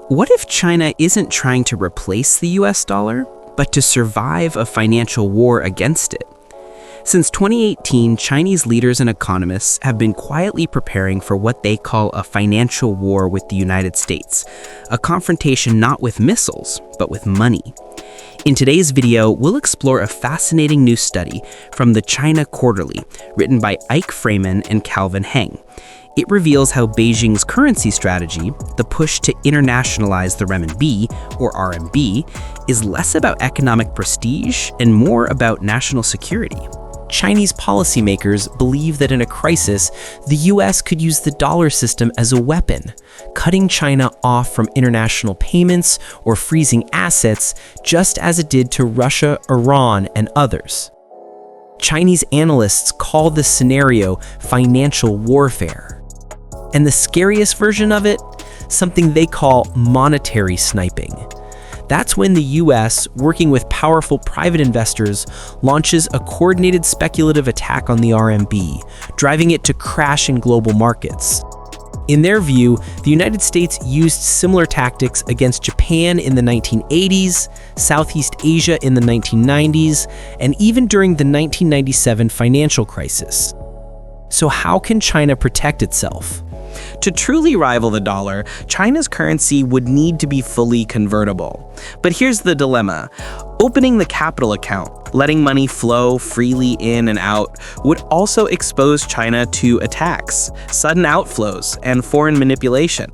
What if China isn't trying to replace the US dollar, but to survive a financial war against it? Since 2018, Chinese leaders and economists have been quietly preparing for what they call a financial war with the United States, a confrontation not with missiles, but with money. In today's video, we'll explore a fascinating new study from the China Quarterly, written by Ike Freeman and Calvin Heng. It reveals how Beijing's currency strategy, the push to internationalize the renminbi, or RMB, is less about economic prestige and more about national security. Chinese policymakers believe that in a crisis, the US could use the dollar system as a weapon, cutting China off from international payments or freezing assets, just as it did to Russia, Iran, and others. Chinese analysts call this scenario financial warfare. And the scariest version of it, something they call monetary sniping. That's when the US, working with powerful private investors, launches a coordinated speculative attack on the RMB, driving it to crash in global markets. In their view, the United States used similar tactics against Japan in the 1980s, Southeast Asia in the 1990s, and even during the 1997 financial crisis. So how can China protect itself? To truly rival the dollar, China's currency would need to be fully convertible. But here's the dilemma. Opening the capital account, letting money flow freely in and out, would also expose China to attacks, sudden outflows, and foreign manipulation.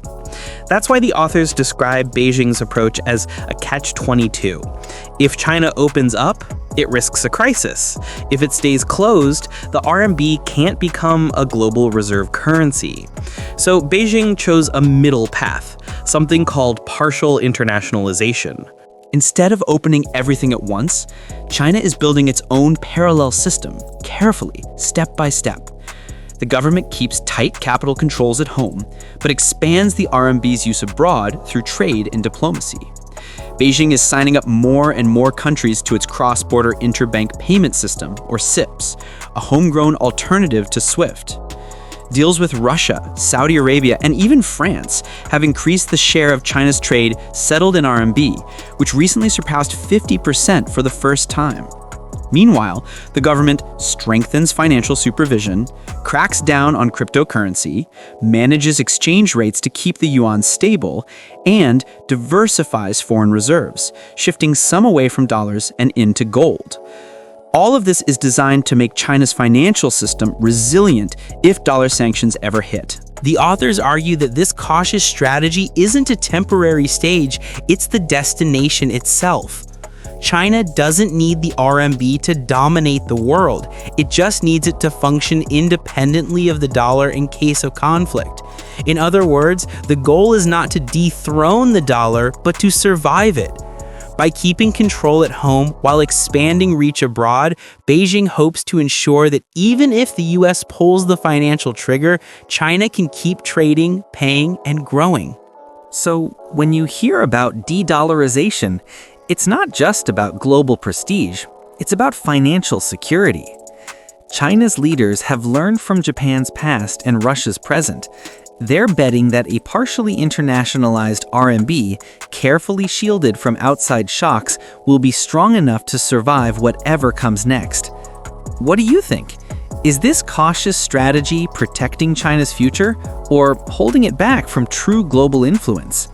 That's why the authors describe Beijing's approach as a catch-22. If China opens up, it risks a crisis. If it stays closed, the RMB can't become a global reserve currency. So Beijing chose a middle path, something called partial internationalization. Instead of opening everything at once, China is building its own parallel system, carefully, step by step. The government keeps tight capital controls at home, but expands the RMB's use abroad through trade and diplomacy. Beijing is signing up more and more countries to its cross-border interbank payment system, or CIPS, a homegrown alternative to SWIFT. Deals with Russia, Saudi Arabia, and even France have increased the share of China's trade settled in RMB, which recently surpassed 50% for the first time. Meanwhile, the government strengthens financial supervision, cracks down on cryptocurrency, manages exchange rates to keep the yuan stable, and diversifies foreign reserves, shifting some away from dollars and into gold. All of this is designed to make China's financial system resilient if dollar sanctions ever hit. The authors argue that this cautious strategy isn't a temporary stage, it's the destination itself. China doesn't need the RMB to dominate the world. It just needs it to function independently of the dollar in case of conflict. In other words, the goal is not to dethrone the dollar, but to survive it. By keeping control at home while expanding reach abroad, Beijing hopes to ensure that even if the US pulls the financial trigger, China can keep trading, paying, and growing. So, when you hear about de-dollarization, it's not just about global prestige, it's about financial security. China's leaders have learned from Japan's past and Russia's present. They're betting that a partially internationalized RMB, carefully shielded from outside shocks, will be strong enough to survive whatever comes next. What do you think? Is this cautious strategy protecting China's future, or holding it back from true global influence?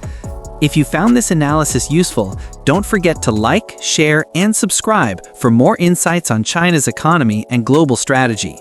If you found this analysis useful, don't forget to like, share, and subscribe for more insights on China's economy and global strategy.